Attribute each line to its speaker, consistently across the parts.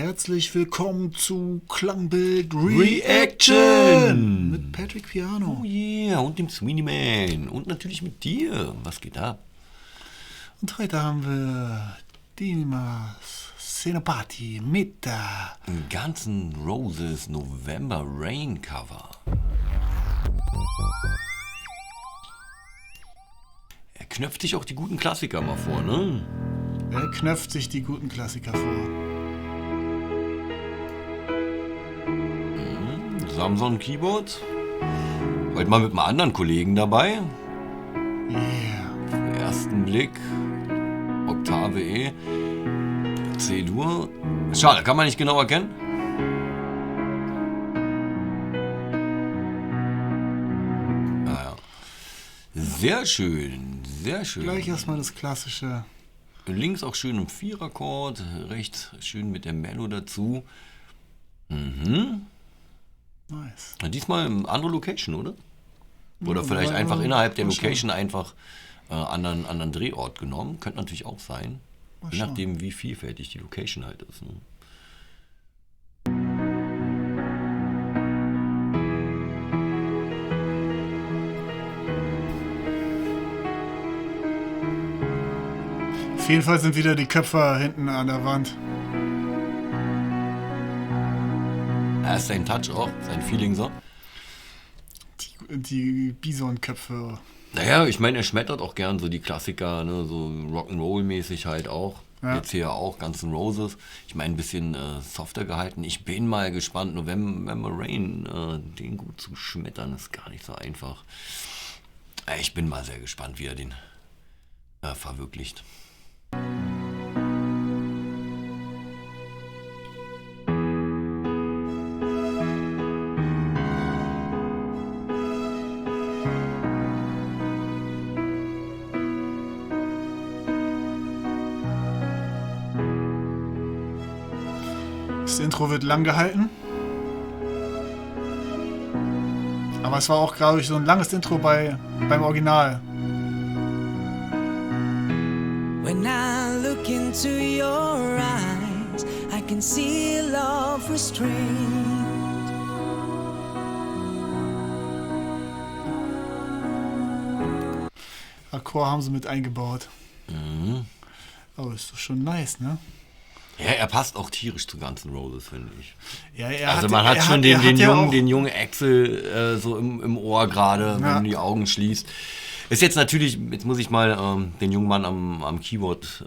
Speaker 1: Herzlich willkommen zu Klangbild Reaction mit Patrick Piano.
Speaker 2: Oh yeah, und dem Sweeney Man. Und natürlich mit dir. Was geht ab?
Speaker 1: Und heute haben wir Dimas Scenopati mit
Speaker 2: Guns N' Roses November Rain Cover. Er knöpft sich auch die guten Klassiker mal vor, ne?
Speaker 1: Er knöpft sich die guten Klassiker vor.
Speaker 2: Samson Keyboard. Heute mal mit einem anderen Kollegen dabei.
Speaker 1: Yeah.
Speaker 2: Im ersten Blick Oktave E. C-Dur. Schade, kann man nicht genau erkennen. Naja. Sehr schön, sehr schön.
Speaker 1: Gleich erstmal das klassische.
Speaker 2: Links auch schön im Viererchord, rechts schön mit der Mello dazu.
Speaker 1: Nice.
Speaker 2: Diesmal eine andere Location, oder? Oder vielleicht einfach innerhalb der Location einfach anderen Drehort genommen. Könnte natürlich auch sein. Je nachdem, wie vielfältig die Location halt ist. Ne?
Speaker 1: Auf jeden Fall sind wieder die Köpfe hinten an der Wand.
Speaker 2: Er ist sein Touch auch, sein Feeling so.
Speaker 1: Die Bison-Köpfe.
Speaker 2: Naja, ich meine, er schmettert auch gern so die Klassiker, ne? So Rock'n'Roll-mäßig halt auch. Ja. Jetzt hier auch Guns N' Roses. Ich meine, ein bisschen softer gehalten. Ich bin mal gespannt, November Rain, den gut zu schmettern, ist gar nicht so einfach. Ich bin mal sehr gespannt, wie er den verwirklicht.
Speaker 1: Das Intro wird lang gehalten. Aber es war auch, glaube ich, so ein langes Intro beim Original.
Speaker 3: When I look into your eyes, I can see love restrained.
Speaker 1: Chor haben sie mit eingebaut.
Speaker 2: Mhm.
Speaker 1: Aber ist doch schon nice, ne?
Speaker 2: Ja, er passt auch tierisch zu Guns N' Roses, finde ich.
Speaker 1: Ja,
Speaker 2: man hat schon den jungen Axl so im Ohr gerade, wenn man die Augen schließt. Ist jetzt natürlich, jetzt muss ich mal den jungen Mann am Keyboard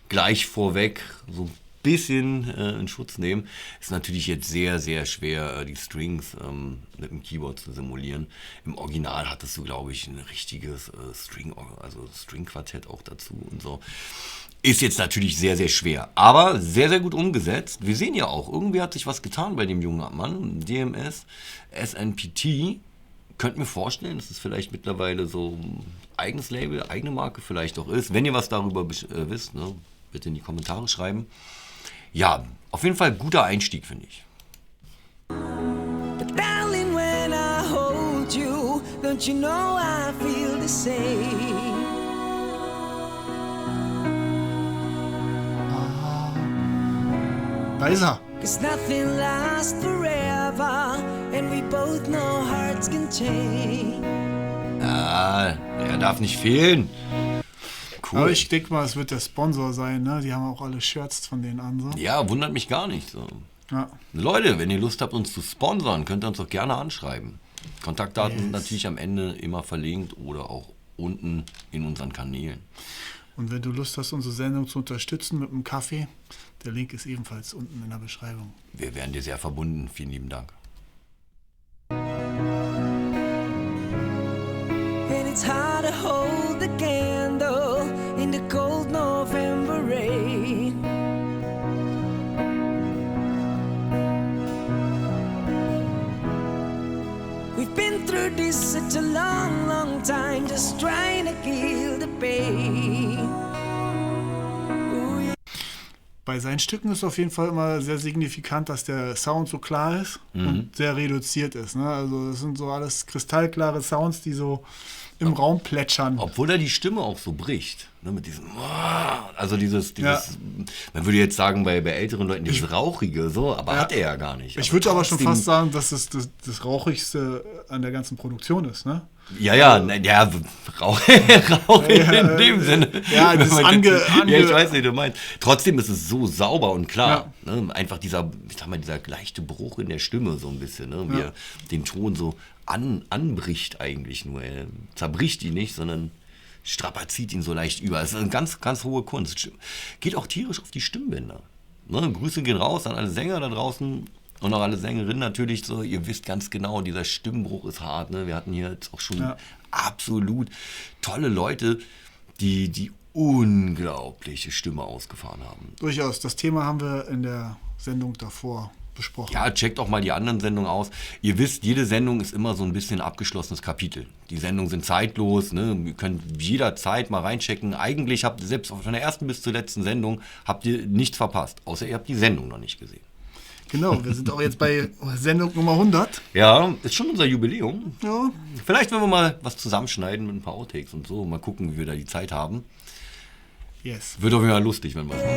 Speaker 2: gleich vorweg so ein bisschen in Schutz nehmen. Ist natürlich jetzt sehr, sehr schwer, die Strings mit dem Keyboard zu simulieren. Im Original hattest du, glaube ich, ein richtiges String-Quartett auch dazu und so. Ist jetzt natürlich sehr, sehr schwer, aber sehr, sehr gut umgesetzt. Wir sehen ja auch, irgendwie hat sich was getan bei dem jungen Mann, DMS, SNPT. Könnt mir vorstellen, dass es vielleicht mittlerweile so ein eigenes Label, eigene Marke vielleicht auch ist. Wenn ihr was darüber wisst, ne, bitte in die Kommentare schreiben. Ja, auf jeden Fall guter Einstieg, finde ich.
Speaker 3: But darling, when I hold you, don't you know I feel the same?
Speaker 1: Da ist er.
Speaker 3: 'Cause nothing lasts forever, and we both know hearts can change.
Speaker 2: Ja, er darf nicht fehlen. Cool.
Speaker 1: Aber ich denke mal, es wird der Sponsor sein, ne? Die haben auch alle Shirts von denen an. So.
Speaker 2: Ja, wundert mich gar nicht. So.
Speaker 1: Ja.
Speaker 2: Leute, wenn ihr Lust habt, uns zu sponsern, könnt ihr uns doch gerne anschreiben. Kontaktdaten sind natürlich am Ende immer verlinkt oder auch unten in unseren Kanälen.
Speaker 1: Und wenn du Lust hast, unsere Sendung zu unterstützen mit einem Kaffee, der Link ist ebenfalls unten in der Beschreibung.
Speaker 2: Wir wären dir sehr verbunden. Vielen lieben Dank.
Speaker 3: And it's hard to hold the candle in the cold November rain. We've been through this such a long, long time, just trying to kill the pain. Ooh, yeah.
Speaker 1: Bei seinen Stücken ist auf jeden Fall immer sehr signifikant, dass der Sound so klar ist und sehr reduziert ist. Ne? Also das sind so alles kristallklare Sounds, die so im Raum plätschern.
Speaker 2: Obwohl er die Stimme auch so bricht. Ne, mit diesem, also dieses man würde jetzt sagen, bei älteren Leuten dieses Rauchige, so, aber hat er ja gar nicht.
Speaker 1: Ich würde aber schon fast sagen, dass es das Rauchigste an der ganzen Produktion ist, ne?
Speaker 2: Rauchig in dem Sinne.
Speaker 1: Ja, das
Speaker 2: ich weiß nicht, du meinst. Trotzdem ist es so sauber und klar. Ja. Ne? Einfach dieser leichte Bruch in der Stimme so ein bisschen, ne? Wie er den Ton so anbricht eigentlich nur. Er zerbricht ihn nicht, sondern strapazieht ihn so leicht über. Es ist eine ganz, ganz hohe Kunst. Geht auch tierisch auf die Stimmbänder. Ne? Grüße gehen raus an alle Sänger da draußen. Und auch alle Sängerinnen natürlich so, ihr wisst ganz genau, dieser Stimmbruch ist hart. Ne? Wir hatten hier jetzt auch schon absolut tolle Leute, die unglaubliche Stimme ausgefahren haben.
Speaker 1: Durchaus, das Thema haben wir in der Sendung davor besprochen.
Speaker 2: Ja, checkt auch mal die anderen Sendungen aus. Ihr wisst, jede Sendung ist immer so ein bisschen ein abgeschlossenes Kapitel. Die Sendungen sind zeitlos, ne? Ihr könnt jederzeit mal reinchecken. Eigentlich habt ihr selbst von der ersten bis zur letzten Sendung habt ihr nichts verpasst, außer ihr habt die Sendung noch nicht gesehen.
Speaker 1: Genau, wir sind auch jetzt bei Sendung Nummer 100.
Speaker 2: Ja, ist schon unser Jubiläum.
Speaker 1: Ja.
Speaker 2: Vielleicht, wenn wir mal was zusammenschneiden mit ein paar Outtakes und so, mal gucken, wie wir da die Zeit haben.
Speaker 1: Yes.
Speaker 2: Wird auf jeden Fall lustig, wenn wir es machen.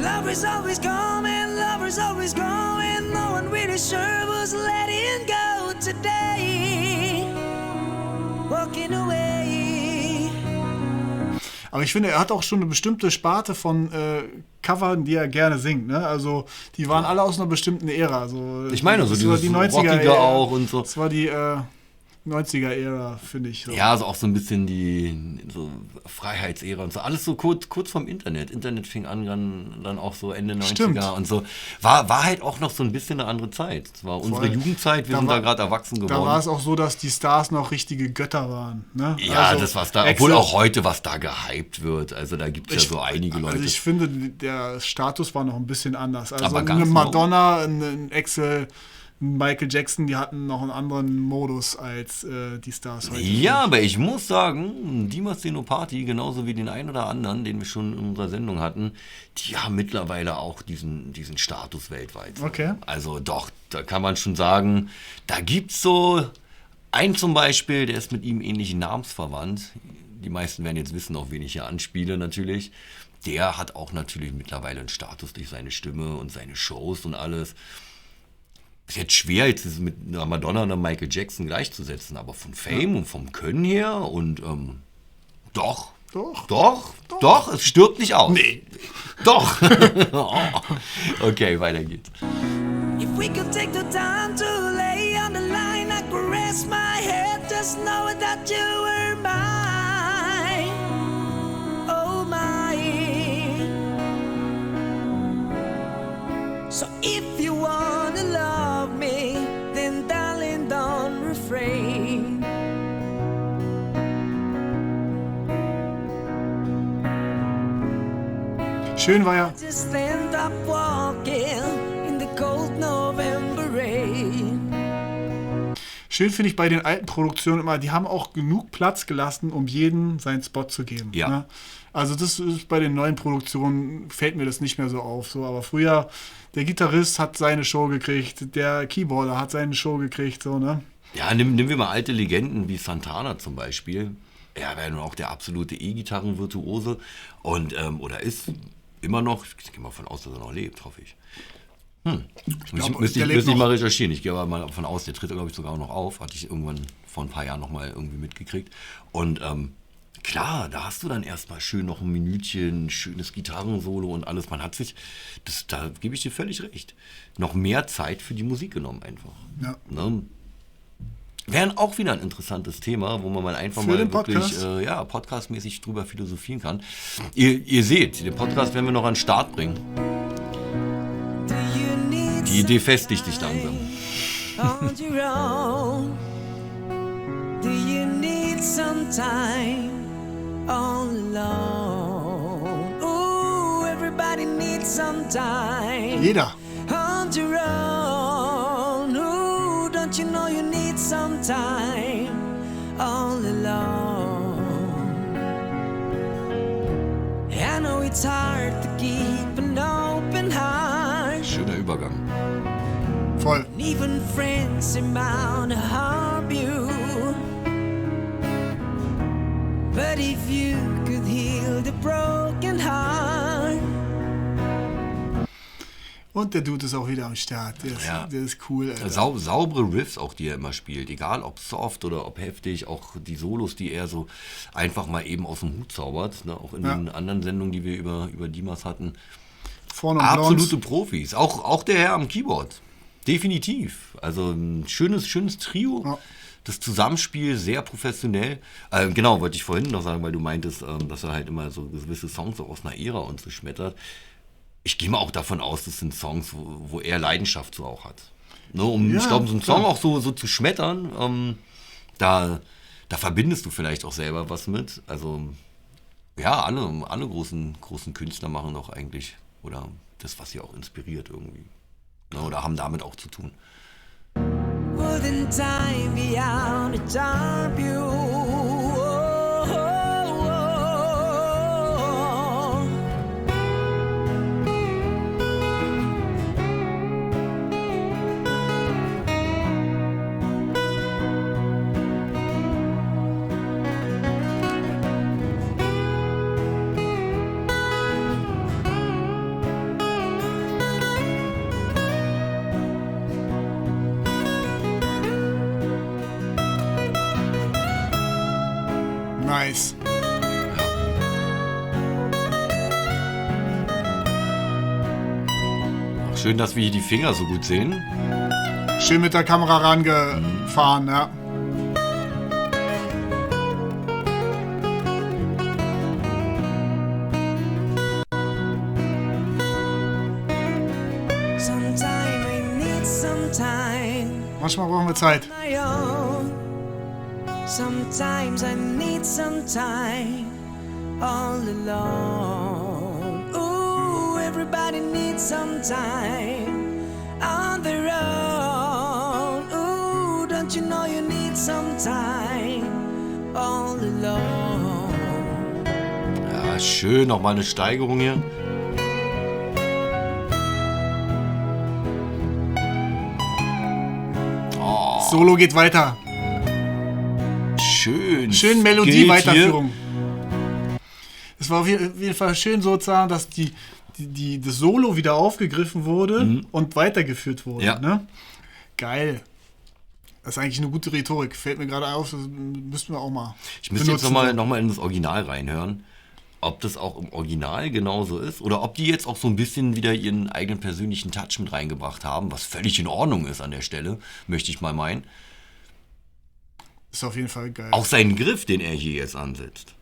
Speaker 3: Love is always coming, love is always growing. No one really sure was letting go today. Walking away.
Speaker 1: Aber ich finde, er hat auch schon eine bestimmte Sparte von Covern, die er gerne singt. Ne? Also die waren alle aus einer bestimmten Ära. Also,
Speaker 2: ich meine, so
Speaker 1: dieses
Speaker 2: die 90er auch und so.
Speaker 1: Das war die 90er-Ära, finde ich. So.
Speaker 2: Ja, also auch so ein bisschen die so Freiheitsära und so. Alles so kurz vom Internet. Internet fing an dann auch so Ende 90er.
Speaker 1: Stimmt.
Speaker 2: Und so. War halt auch noch so ein bisschen eine andere Zeit. Es war unsere Jugendzeit, wir sind da gerade erwachsen geworden.
Speaker 1: Da war es auch so, dass die Stars noch richtige Götter waren. Ne?
Speaker 2: Ja, also, das was da, obwohl auch heute was da gehypt wird. Also da gibt es ja so einige Leute.
Speaker 1: Also ich finde, der Status war noch ein bisschen anders. Also
Speaker 2: aber
Speaker 1: eine Madonna, ein Axel, Michael Jackson, die hatten noch einen anderen Modus als die Stars heute.
Speaker 2: Ja, aber ich muss sagen, die Mastino Party, genauso wie den einen oder anderen, den wir schon in unserer Sendung hatten, die haben mittlerweile auch diesen Status weltweit.
Speaker 1: Okay.
Speaker 2: Also doch, da kann man schon sagen, da gibt es so einen zum Beispiel, der ist mit ihm ähnlich namensverwandt. Die meisten werden jetzt wissen, auf wen ich hier anspiele natürlich. Der hat auch natürlich mittlerweile einen Status durch seine Stimme und seine Shows und alles. Ist jetzt schwer, jetzt mit einer Madonna und einem Michael Jackson gleichzusetzen, aber von Fame und vom Können her und doch, es stirbt nicht aus.
Speaker 1: Nee.
Speaker 2: Doch. Okay, weiter geht's.
Speaker 3: If we could take the time to lay on the line, I could rest my head, just knowing that you were mine. Oh my. So if you wanna love me, then darling, don't refrain.
Speaker 1: Schön war ja.
Speaker 3: Just end up walking in the cold November rain.
Speaker 1: Schön finde ich bei den alten Produktionen immer, die haben auch genug Platz gelassen, um jedem seinen Spot zu geben.
Speaker 2: Ja.
Speaker 1: Ne? Also das ist bei den neuen Produktionen, fällt mir das nicht mehr so auf. So, aber früher, der Gitarrist hat seine Show gekriegt, der Keyboarder hat seine Show gekriegt. So, ne?
Speaker 2: Ja, nehmen wir mal alte Legenden wie Santana zum Beispiel. Er wäre nun auch der absolute E-Gitarren-Virtuose und oder ist immer noch, ich gehe mal von aus, dass er noch lebt, hoffe ich. Müsste ich mal recherchieren. Ich gehe aber mal davon aus, der tritt, glaube ich, sogar auch noch auf. Hatte ich irgendwann vor ein paar Jahren noch mal irgendwie mitgekriegt. Und klar, da hast du dann erstmal schön noch ein Minütchen, schönes Gitarrensolo und alles. Man hat sich, da gebe ich dir völlig recht, noch mehr Zeit für die Musik genommen einfach.
Speaker 1: Ja.
Speaker 2: Ne? Wäre auch wieder ein interessantes Thema, wo man mal einfach
Speaker 1: für
Speaker 2: mal
Speaker 1: den
Speaker 2: wirklich podcastmäßig drüber philosophieren kann. Ihr seht, den Podcast werden wir noch an den Start bringen. Die Idee festigt sich langsam.
Speaker 3: On your own, do you need some time all alone? Ooh, everybody needs some time.
Speaker 1: Jeder.
Speaker 3: On your own, ooh, don't you know you need some time all alone? I know it's hard to keep an open heart.
Speaker 2: Schöner Übergang.
Speaker 1: Voll.
Speaker 3: Even friends amount of harm disturb you. But if you could heal the broken heart.
Speaker 1: Und der Dude ist auch wieder am Start. Der ist cool.
Speaker 2: Saubere Riffs auch, die er immer spielt. Egal ob soft oder ob heftig. Auch die Solos, die er so einfach mal eben aus dem Hut zaubert. Ne? Auch in den anderen Sendungen, die wir über Dimas hatten.
Speaker 1: Vorne und
Speaker 2: absolute Profis. Auch der Herr am Keyboard. Definitiv. Also ein schönes Trio. Ja. Das Zusammenspiel sehr professionell. Genau, wollte ich vorhin noch sagen, weil du meintest, dass er halt immer so gewisse Songs so aus einer Ära und so schmettert. Ich gehe mal auch davon aus, das sind Songs, wo er Leidenschaft so auch hat. Ne, ich glaube, so einen Song auch so zu schmettern, da verbindest du vielleicht auch selber was mit. Also ja, alle großen Künstler machen doch eigentlich, oder das, was sie auch inspiriert irgendwie. Ne, oder haben damit auch zu tun.
Speaker 3: Wouldn't time be out to stop you?
Speaker 1: Nice.
Speaker 2: Ach, schön, dass wir hier die Finger so gut sehen.
Speaker 1: Schön mit der Kamera rangefahren, ja. Manchmal brauchen wir Zeit.
Speaker 3: Sometimes I need some time all alone. Ooh, everybody needs some time on their own. Ooh, don't you know you need some time all alone.
Speaker 2: Ja, schön, nochmal eine Steigerung hier.
Speaker 1: Oh. Solo geht weiter. Schön Melodie-Weiterführung. Es war auf jeden Fall schön sozusagen, dass das Solo wieder aufgegriffen wurde und weitergeführt wurde. Ja. Ne? Geil. Das ist eigentlich eine gute Rhetorik. Fällt mir gerade auf, das müssten wir auch mal.
Speaker 2: Ich müsste jetzt nochmal in das Original reinhören, ob das auch im Original genauso ist oder ob die jetzt auch so ein bisschen wieder ihren eigenen persönlichen Touch mit reingebracht haben, was völlig in Ordnung ist an der Stelle, möchte ich mal meinen.
Speaker 1: Ist auf jeden Fall geil.
Speaker 2: Auch sein Griff, den er hier jetzt ansetzt,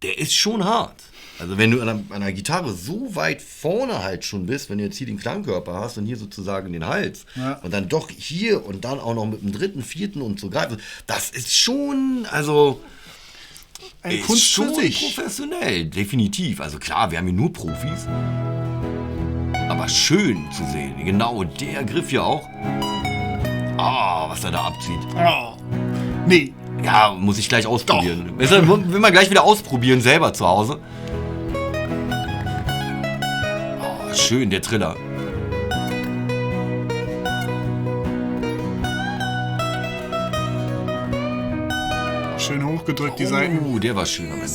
Speaker 2: der ist schon hart. Also wenn du an einer Gitarre so weit vorne halt schon bist, wenn du jetzt hier den Klangkörper hast und hier sozusagen den Hals und dann doch hier und dann auch noch mit dem dritten, vierten und so greifen, das ist schon, also
Speaker 1: ein Kunst
Speaker 2: schon
Speaker 1: für sich.
Speaker 2: Professionell, definitiv. Also klar, wir haben hier nur Profis, aber schön zu sehen. Genau der Griff hier auch. Was er da abzieht.
Speaker 1: Oh. Nee.
Speaker 2: Ja, muss ich gleich ausprobieren. Will man gleich wieder ausprobieren, selber zu Hause. Oh, schön, der Triller.
Speaker 1: Schön hochgedrückt, die Seiten.
Speaker 2: Der war schön am Ende.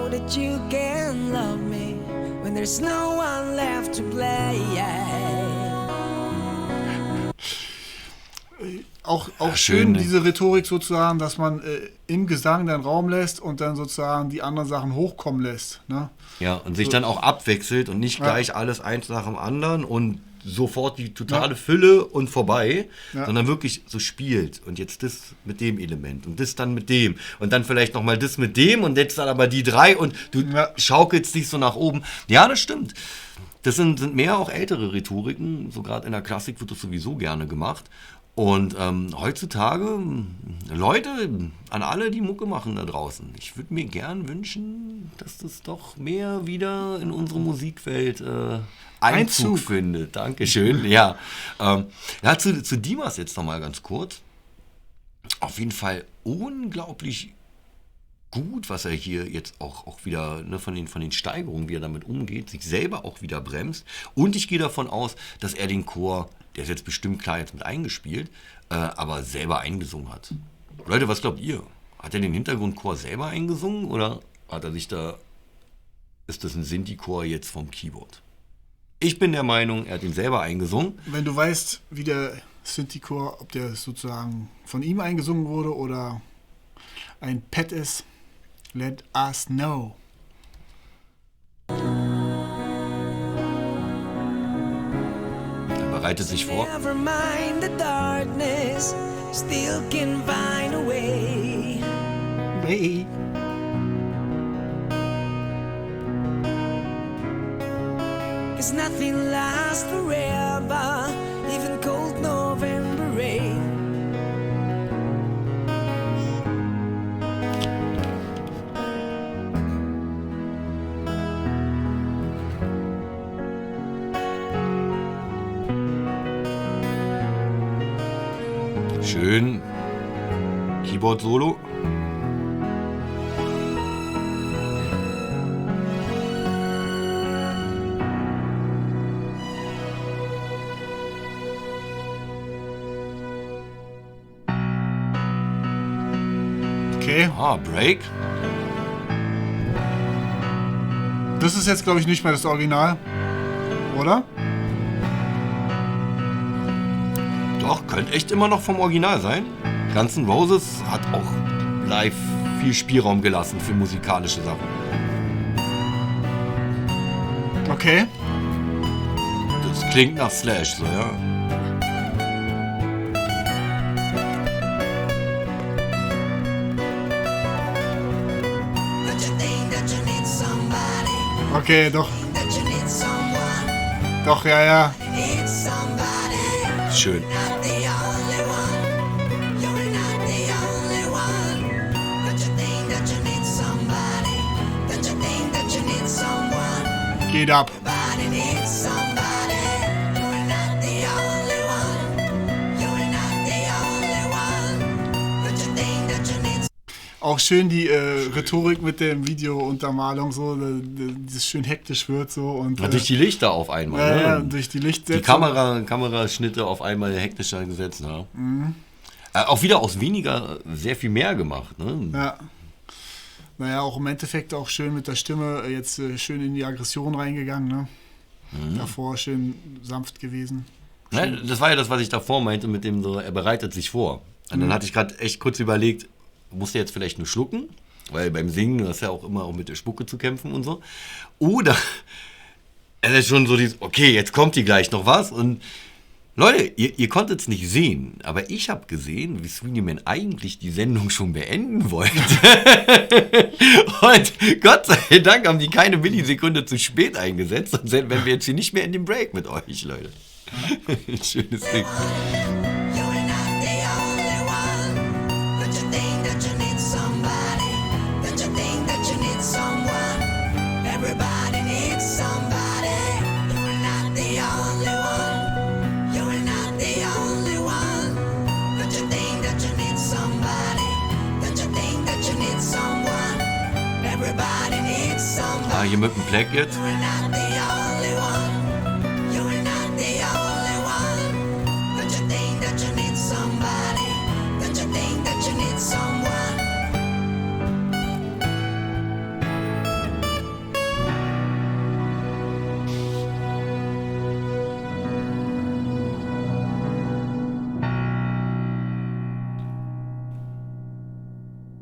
Speaker 3: That you can love me when there's no one left to play.
Speaker 1: Auch schön diese Rhetorik sozusagen, dass man im Gesang den Raum lässt und dann sozusagen die anderen Sachen hochkommen lässt. Ne?
Speaker 2: Ja, und sich dann auch abwechselt und nicht gleich alles eins nach dem anderen und sofort die totale Fülle und vorbei, sondern wirklich so spielt und jetzt das mit dem Element und das dann mit dem und dann vielleicht nochmal das mit dem und jetzt dann aber die drei und du schaukelst dich so nach oben. Ja, das stimmt. Das sind mehr auch ältere Rhetoriken, so gerade in der Klassik wird das sowieso gerne gemacht. Und heutzutage, Leute, an alle, die Mucke machen da draußen, ich würde mir gern wünschen, dass das doch mehr wieder in unsere Musikwelt Einzug findet. Dankeschön. Ja, zu Dimas jetzt nochmal ganz kurz. Auf jeden Fall unglaublich gut, was er hier jetzt auch wieder, ne, von den Steigerungen, wie er damit umgeht, sich selber auch wieder bremst. Und ich gehe davon aus, dass er den Chor, der ist jetzt bestimmt klar jetzt mit eingespielt, aber selber eingesungen hat. Leute, was glaubt ihr? Hat er den Hintergrundchor selber eingesungen oder hat er sich ist das ein Sinti-Chor jetzt vom Keyboard? Ich bin der Meinung, er hat ihn selber eingesungen.
Speaker 1: Wenn du weißt, wie der Sinti-Chor, ob der sozusagen von ihm eingesungen wurde oder ein Pet ist, let us know.
Speaker 2: Er bereitet sich vor.
Speaker 3: Never mind the darkness, still can find a way.
Speaker 1: Hey.
Speaker 3: Cause nothing lasts forever, even cold November rain.
Speaker 2: Schön. Keyboard-Solo.
Speaker 1: Okay.
Speaker 2: Break.
Speaker 1: Das ist jetzt, glaube ich, nicht mehr das Original, oder?
Speaker 2: Doch, könnte echt immer noch vom Original sein. Guns N' Roses hat auch live viel Spielraum gelassen für musikalische Sachen.
Speaker 1: Okay.
Speaker 2: Das klingt nach Slash, so, ja.
Speaker 1: Okay, doch. Doch, ja.
Speaker 2: Schön.
Speaker 1: Geht ab. Auch schön die Rhetorik mit der Videountermalung, so, das schön hektisch wird. So, und,
Speaker 2: durch die Lichter auf einmal.
Speaker 1: Ja, durch die Lichtsetzung.
Speaker 2: Die Kameraschnitte auf einmal hektischer gesetzt. Ja. Mhm. Auch wieder aus weniger sehr viel mehr gemacht. Ne?
Speaker 1: Ja. Naja, auch im Endeffekt auch schön mit der Stimme jetzt schön in die Aggression reingegangen. Ne? Mhm. Davor schön sanft gewesen.
Speaker 2: Ja, das war ja das, was ich davor meinte, mit dem so, er bereitet sich vor. Und dann hatte ich gerade echt kurz überlegt, musst du jetzt vielleicht nur schlucken, weil beim Singen hast du ja auch immer auch mit der Spucke zu kämpfen und so. Oder es ist schon so dieses, okay, jetzt kommt hier gleich noch was. Und Leute, ihr konntet es nicht sehen, aber ich habe gesehen, wie Sweeney Man eigentlich die Sendung schon beenden wollte. Und Gott sei Dank haben die keine Millisekunde zu spät eingesetzt, sonst wären wir jetzt hier nicht mehr in dem Break mit euch, Leute. Schönes Ding. Hier mit dem Black jetzt.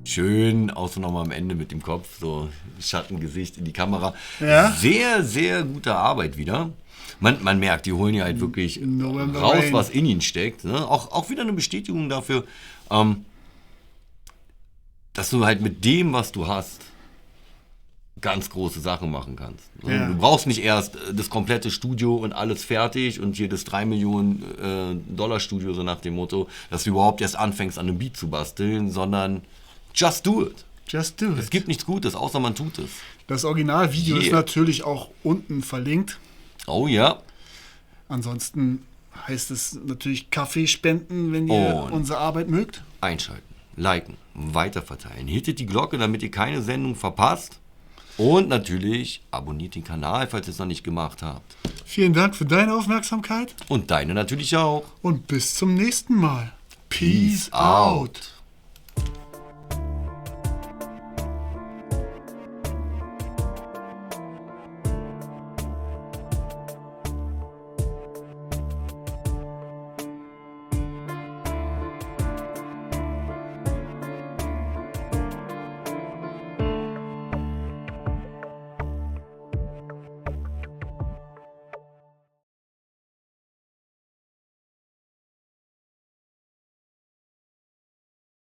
Speaker 2: Schön, außer nochmal am Ende mit dem Kopf, so Schattengesicht in die Kamera. Ja. Sehr, sehr gute Arbeit wieder. Man merkt, die holen ja halt wirklich raus, was in ihnen steckt. Ne? Auch wieder eine Bestätigung dafür, dass du halt mit dem, was du hast, ganz große Sachen machen kannst. Ja. Du brauchst nicht erst das komplette Studio und alles fertig und hier das 3 Millionen Dollar Studio, so nach dem Motto, dass du überhaupt erst anfängst, an einem Beat zu basteln, sondern just do it.
Speaker 1: Just do it.
Speaker 2: Es gibt nichts Gutes, außer man tut es.
Speaker 1: Das Originalvideo ist natürlich auch unten verlinkt.
Speaker 2: Oh ja.
Speaker 1: Ansonsten heißt es natürlich Kaffee spenden, wenn ihr unsere Arbeit mögt.
Speaker 2: Einschalten. liken, weiterverteilen. Hittet die Glocke, damit ihr keine Sendung verpasst. Und natürlich abonniert den Kanal, falls ihr es noch nicht gemacht habt.
Speaker 1: Vielen Dank für deine Aufmerksamkeit.
Speaker 2: Und deine natürlich auch.
Speaker 1: Und bis zum nächsten Mal. Peace out.